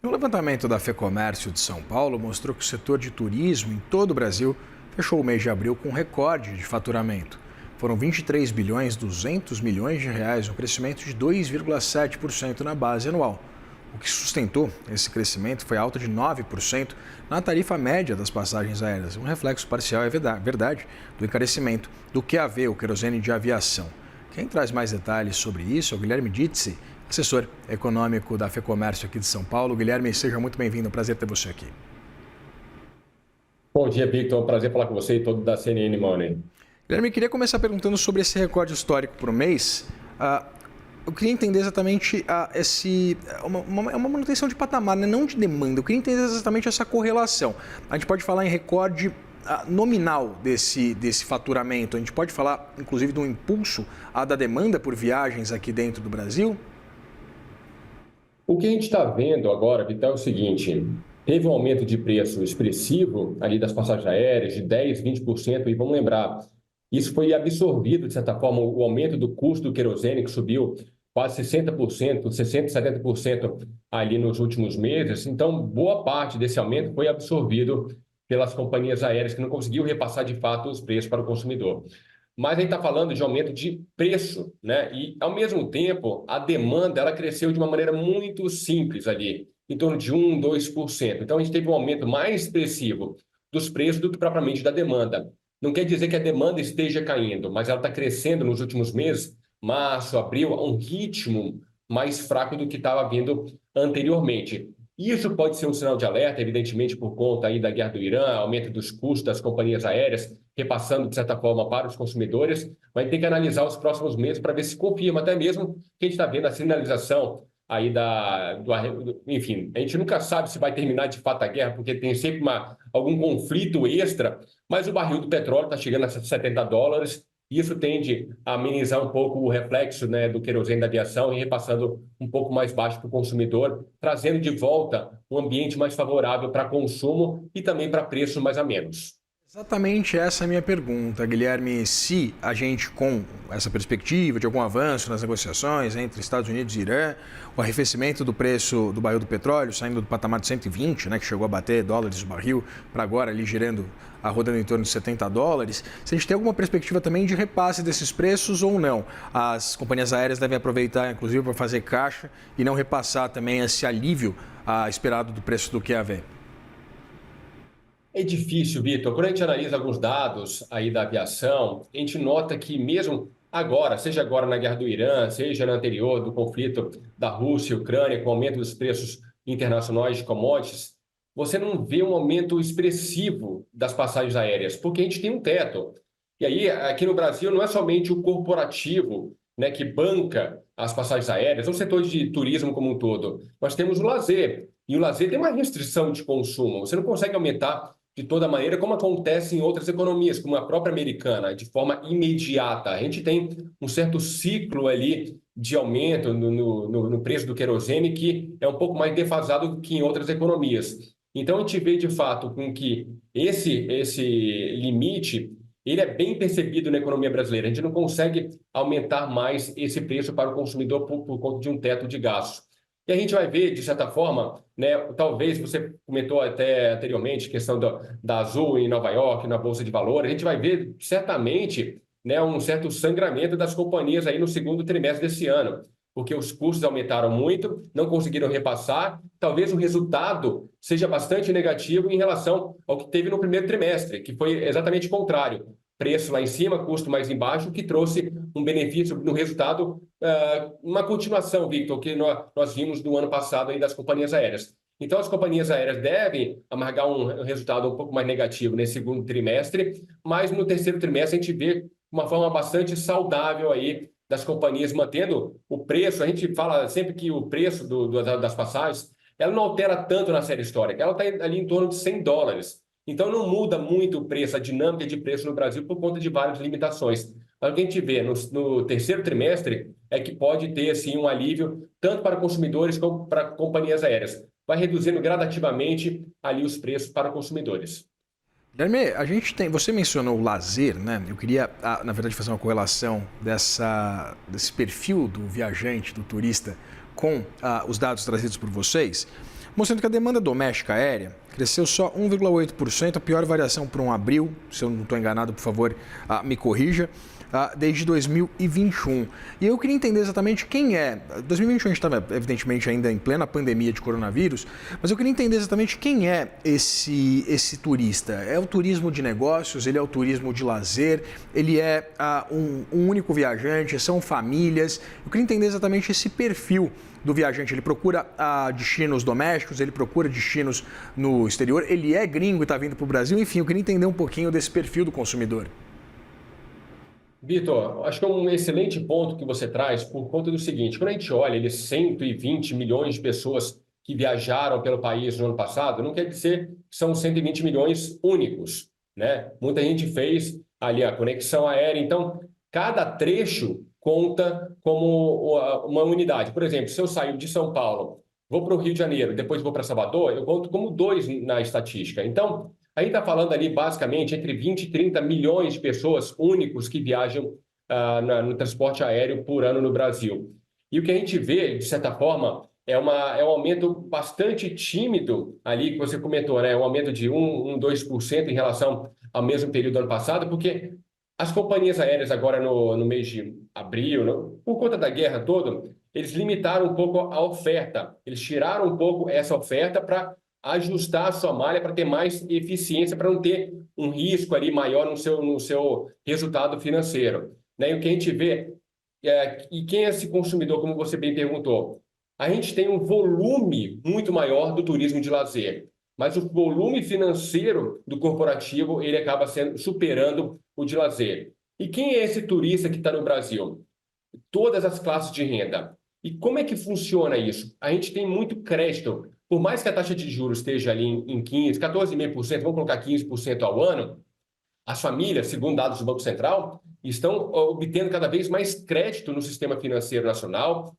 Um levantamento da FEComércio de São Paulo mostrou que o setor de turismo em todo o Brasil fechou o mês de abril com recorde de faturamento. Foram 23 bilhões 200 milhões de reais, um crescimento de 2,7% na base anual. O que sustentou esse crescimento foi a alta de 9% na tarifa média das passagens aéreas, um reflexo parcial, é verdade, do encarecimento do QAV, o querosene de aviação. Quem traz mais detalhes sobre isso é o Guilherme Ditzi, assessor econômico da FEComércio aqui de São Paulo. Guilherme, seja muito bem-vindo, é um prazer ter você aqui. Bom dia, Victor. É um prazer falar com você e todo da CNN Money. Guilherme, queria começar perguntando sobre esse recorde histórico para o mês. Eu queria entender exatamente uma manutenção de patamar, né? Não de demanda. Eu queria entender exatamente essa correlação. A gente pode falar em recorde nominal desse faturamento. A gente pode falar, inclusive, de um impulso da demanda por viagens aqui dentro do Brasil? O que a gente está vendo agora, Vitor, é o seguinte: teve um aumento de preço expressivo ali das passagens aéreas de 10%, 20%, e vamos lembrar, isso foi absorvido, de certa forma, o aumento do custo do querosene, que subiu quase 60%, 60%, 70% ali nos últimos meses. Então, boa parte desse aumento foi absorvido pelas companhias aéreas, que não conseguiu repassar de fato os preços para o consumidor. Mas a gente está falando de aumento de preço, né? E, ao mesmo tempo, a demanda ela cresceu de uma maneira muito simples ali, em torno de 1%, 2%. Então, a gente teve um aumento mais expressivo dos preços do que propriamente da demanda. Não quer dizer que a demanda esteja caindo, mas ela está crescendo nos últimos meses, março, abril, a um ritmo mais fraco do que estava vindo anteriormente. Isso pode ser um sinal de alerta, evidentemente, por conta aí da guerra do Irã, aumento dos custos das companhias aéreas, repassando, de certa forma, para os consumidores, mas tem que analisar os próximos meses para ver se confirma, até mesmo que a gente está vendo a sinalização aí enfim, a gente nunca sabe se vai terminar de fato a guerra, porque tem sempre algum conflito extra, mas o barril do petróleo está chegando a $70, e isso tende a amenizar um pouco o reflexo, né, do querosene da aviação e repassando um pouco mais baixo para o consumidor, trazendo de volta um ambiente mais favorável para consumo e também para preços mais a menos. Exatamente essa é a minha pergunta, Guilherme. Se a gente, com essa perspectiva de algum avanço nas negociações entre Estados Unidos e Irã, o arrefecimento do preço do barril do petróleo, saindo do patamar de 120, né, que chegou a bater dólares o barril, para agora ali rodando em torno de $70, se a gente tem alguma perspectiva também de repasse desses preços ou não. As companhias aéreas devem aproveitar, inclusive, para fazer caixa e não repassar também esse alívio esperado do preço do QAV. É difícil, Vitor. Quando a gente analisa alguns dados aí da aviação, a gente nota que mesmo agora, seja agora na guerra do Irã, seja na anterior do conflito da Rússia e Ucrânia, com o aumento dos preços internacionais de commodities, você não vê um aumento expressivo das passagens aéreas, porque a gente tem um teto. E aí, aqui no Brasil, não é somente o corporativo, né, que banca as passagens aéreas, é o setor de turismo como um todo. Nós temos o lazer, e o lazer tem uma restrição de consumo. Você não consegue aumentar de toda maneira, como acontece em outras economias, como a própria americana, de forma imediata. A gente tem um certo ciclo ali de aumento no preço do querosene que é um pouco mais defasado do que em outras economias. Então, a gente vê, de fato, com que esse limite ele é bem percebido na economia brasileira. A gente não consegue aumentar mais esse preço para o consumidor por conta de um teto de gastos. E a gente vai ver, de certa forma, né, talvez você comentou até anteriormente, questão da Azul em Nova York, na Bolsa de Valores, a gente vai ver certamente, né, um certo sangramento das companhias aí no segundo trimestre desse ano, porque os custos aumentaram muito, não conseguiram repassar, talvez o resultado seja bastante negativo em relação ao que teve no primeiro trimestre, que foi exatamente o contrário. Preço lá em cima, custo mais embaixo, que trouxe um benefício no resultado, uma continuação, Victor, que nós vimos no ano passado aí das companhias aéreas. Então, as companhias aéreas devem amargar um resultado um pouco mais negativo nesse segundo trimestre, mas no terceiro trimestre a gente vê uma forma bastante saudável aí das companhias mantendo o preço. A gente fala sempre que o preço das passagens, ela não altera tanto na série histórica, ela está ali em torno de $100. Então, não muda muito o preço, a dinâmica de preço no Brasil por conta de várias limitações. Mas o que a gente vê no terceiro trimestre é que pode ter assim, um alívio tanto para consumidores como para companhias aéreas. Vai reduzindo gradativamente ali os preços para consumidores. Guilherme, você mencionou o lazer, né? Eu queria, na verdade, fazer uma correlação desse perfil do viajante, do turista, com os dados trazidos por vocês. mostrando que a demanda doméstica aérea cresceu só 1,8%, a pior variação para um abril, se eu não estou enganado, por favor, me corrija, desde 2021. E eu queria entender exatamente quem é. 2021 a gente estava, evidentemente, ainda em plena pandemia de coronavírus, mas eu queria entender exatamente quem é esse turista. É o turismo de negócios, ele é o turismo de lazer, ele é um único viajante, são famílias. Eu queria entender exatamente esse perfil do viajante. Ele procura destinos domésticos, ele procura destinos no exterior, ele é gringo e está vindo para o Brasil. Enfim, eu queria entender um pouquinho desse perfil do consumidor. Vitor, acho que é um excelente ponto que você traz por conta do seguinte: quando a gente olha ali 120 milhões de pessoas que viajaram pelo país no ano passado, não quer dizer que são 120 milhões únicos, né? Muita gente fez ali a conexão aérea, então cada trecho conta como uma unidade. Por exemplo, se eu saio de São Paulo, vou para o Rio de Janeiro, depois vou para Salvador, eu conto como 2 na estatística. Então, a gente está falando ali, basicamente, entre 20 e 30 milhões de pessoas únicos que viajam no transporte aéreo por ano no Brasil. E o que a gente vê, de certa forma, é um aumento bastante tímido ali, que você comentou, né? Um aumento de 2% em relação ao mesmo período do ano passado, porque as companhias aéreas agora no mês de abril, por conta da guerra toda, eles limitaram um pouco a oferta. Eles tiraram um pouco essa oferta para ajustar a sua malha para ter mais eficiência, para não ter um risco ali maior no seu resultado financeiro, né? E o que a gente vê, e quem é esse consumidor, como você bem perguntou? A gente tem um volume muito maior do turismo de lazer, mas o volume financeiro do corporativo ele acaba superando o de lazer. E quem é esse turista que está no Brasil? Todas as classes de renda. E como é que funciona isso? A gente tem muito crédito. Por mais que a taxa de juros esteja ali em 15%, 14,5%, vamos colocar 15% ao ano, as famílias, segundo dados do Banco Central, estão obtendo cada vez mais crédito no sistema financeiro nacional,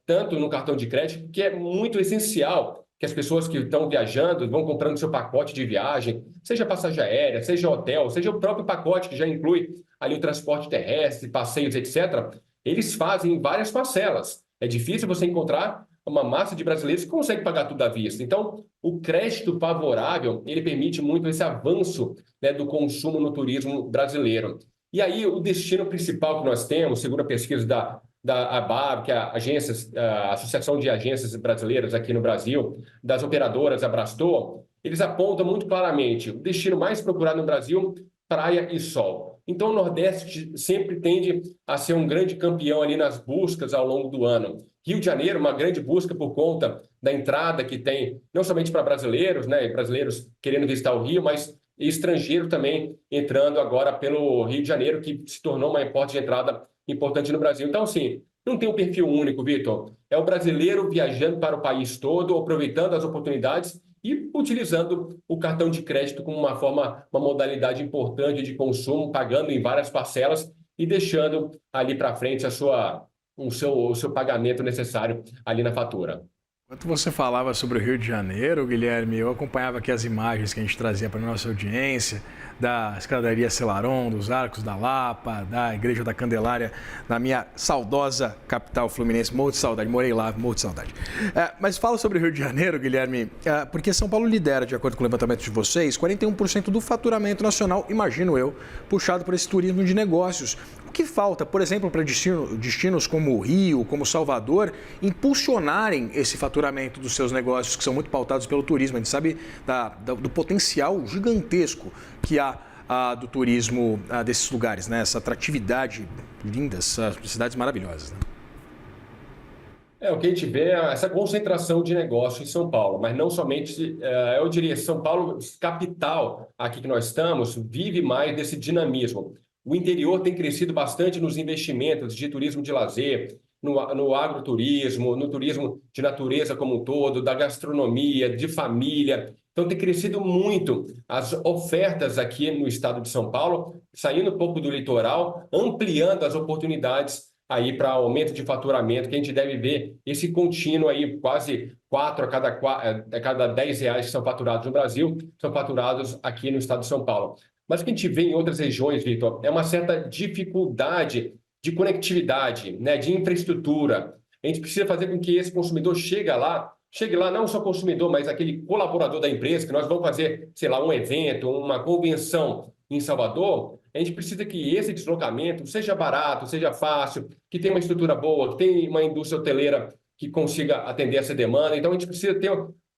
tanto no cartão de crédito, que é muito essencial que as pessoas que estão viajando vão comprando seu pacote de viagem, seja passagem aérea, seja hotel, seja o próprio pacote que já inclui ali o transporte terrestre, passeios, etc. Eles fazem várias parcelas. É difícil você encontrar uma massa de brasileiros que consegue pagar tudo à vista. Então, o crédito favorável, ele permite muito esse avanço, né, do consumo no turismo brasileiro. E aí, o destino principal que nós temos, segundo a pesquisa da ABAB, que é a Associação de Agências Brasileiras aqui no Brasil, das operadoras, a Brastor, eles apontam muito claramente o destino mais procurado no Brasil, praia e sol. Então, o Nordeste sempre tende a ser um grande campeão ali nas buscas ao longo do ano. Rio de Janeiro, uma grande busca por conta da entrada que tem, não somente para brasileiros, né, brasileiros querendo visitar o Rio, mas estrangeiro também entrando agora pelo Rio de Janeiro, que se tornou uma porta de entrada importante no Brasil. Então, assim, não tem um perfil único, Vitor. É o brasileiro viajando para o país todo, aproveitando as oportunidades e utilizando o cartão de crédito como uma modalidade importante de consumo, pagando em várias parcelas e deixando ali para frente o seu pagamento necessário ali na fatura. Enquanto você falava sobre o Rio de Janeiro, Guilherme, eu acompanhava aqui as imagens que a gente trazia para a nossa audiência, da Escadaria Selarón, dos Arcos da Lapa, da Igreja da Candelária, na minha saudosa capital fluminense. Morro de saudade, morei lá, morro de saudade. Mas fala sobre o Rio de Janeiro, Guilherme, porque São Paulo lidera, de acordo com o levantamento de vocês, 41% do faturamento nacional, imagino eu, puxado por esse turismo de negócios. O que falta, por exemplo, para destinos como o Rio, como Salvador, impulsionarem esse faturamento dos seus negócios, que são muito pautados pelo turismo? A gente sabe do potencial gigantesco que há do turismo desses lugares, né? Essa atratividade linda, essas cidades maravilhosas, né? O que a gente vê é essa concentração de negócio em São Paulo, mas não somente, eu diria, São Paulo, capital, aqui que nós estamos, vive mais desse dinamismo. O interior tem crescido bastante nos investimentos de turismo de lazer, no agroturismo, no turismo de natureza como um todo, da gastronomia, de família. Então, tem crescido muito as ofertas aqui no estado de São Paulo, saindo um pouco do litoral, ampliando as oportunidades aí para aumento de faturamento, que a gente deve ver esse contínuo aí, quase 4 a cada 10 reais que são faturados no Brasil, são faturados aqui no estado de São Paulo. Mas o que a gente vê em outras regiões, Vitor, é uma certa dificuldade de conectividade, né, de infraestrutura. A gente precisa fazer com que esse consumidor chegue lá chegue lá não só consumidor, mas aquele colaborador da empresa, que nós vamos fazer, sei lá, um evento, uma convenção em Salvador, a gente precisa que esse deslocamento seja barato, seja fácil, que tenha uma estrutura boa, que tenha uma indústria hoteleira que consiga atender essa demanda. Então, a gente precisa ter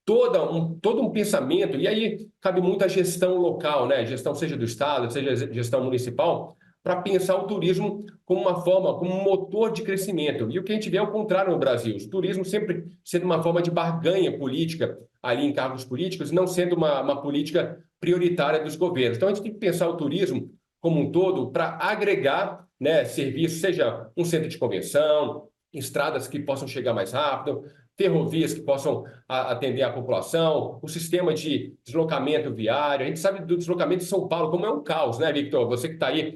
todo um pensamento, e aí cabe muita gestão local, né? Gestão seja do Estado, seja gestão municipal, para pensar o turismo como uma forma, como um motor de crescimento. E o que a gente vê é o contrário no Brasil. O turismo sempre sendo uma forma de barganha política ali em cargos políticos, não sendo uma política prioritária dos governos. Então, a gente tem que pensar o turismo como um todo para agregar, né, serviços, seja um centro de convenção, estradas que possam chegar mais rápido, ferrovias que possam atender a população, o sistema de deslocamento viário. A gente sabe do deslocamento de São Paulo, como é um caos, né, Victor? Você que está aí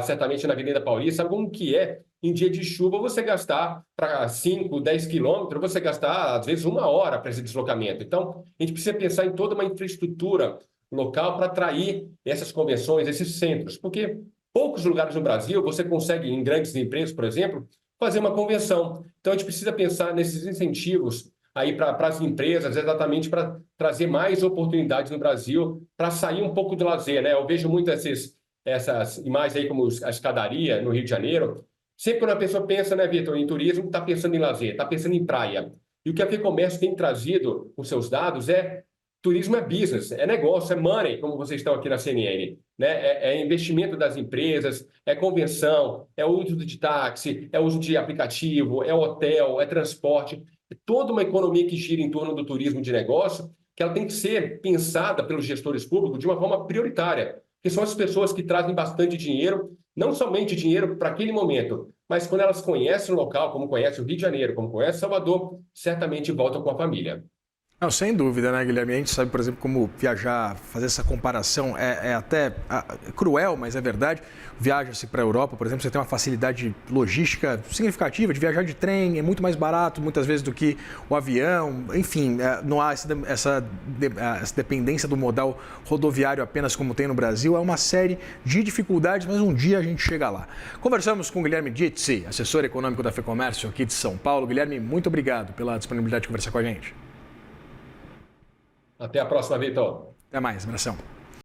certamente na Avenida Paulista, sabe como que é, em dia de chuva, você gastar para 5, 10 quilômetros, você gastar, às vezes, 1 hora para esse deslocamento. Então, a gente precisa pensar em toda uma infraestrutura local para atrair essas convenções, esses centros, porque poucos lugares no Brasil você consegue, em grandes empresas, por exemplo, fazer uma convenção. Então, a gente precisa pensar nesses incentivos aí para as empresas, exatamente para trazer mais oportunidades no Brasil, para sair um pouco do lazer, né? Eu vejo muito essas imagens aí como a escadaria no Rio de Janeiro. Sempre quando a pessoa pensa, né, Vitor, em turismo, está pensando em lazer, está pensando em praia. E o que a FEComércio tem trazido com seus dados turismo é business, é negócio, é money, como vocês estão aqui na CNN, né? É investimento das empresas, é convenção, é uso de táxi, é uso de aplicativo, é hotel, é transporte, é toda uma economia que gira em torno do turismo de negócio, que ela tem que ser pensada pelos gestores públicos de uma forma prioritária, que são as pessoas que trazem bastante dinheiro, não somente dinheiro para aquele momento, mas quando elas conhecem o local, como conhecem o Rio de Janeiro, como conhecem Salvador, certamente voltam com a família. Não, sem dúvida, né, Guilherme? A gente sabe, por exemplo, como viajar, fazer essa comparação é até cruel, mas é verdade. Viaja-se para a Europa, por exemplo, você tem uma facilidade logística significativa de viajar de trem, é muito mais barato muitas vezes do que o avião. Enfim, não há essa dependência do modal rodoviário apenas como tem no Brasil. É uma série de dificuldades, mas um dia a gente chega lá. Conversamos com o Guilherme Ditzi, assessor econômico da FEComércio aqui de São Paulo. Guilherme, muito obrigado pela disponibilidade de conversar com a gente. Até a próxima, Vitor. Até mais, abração.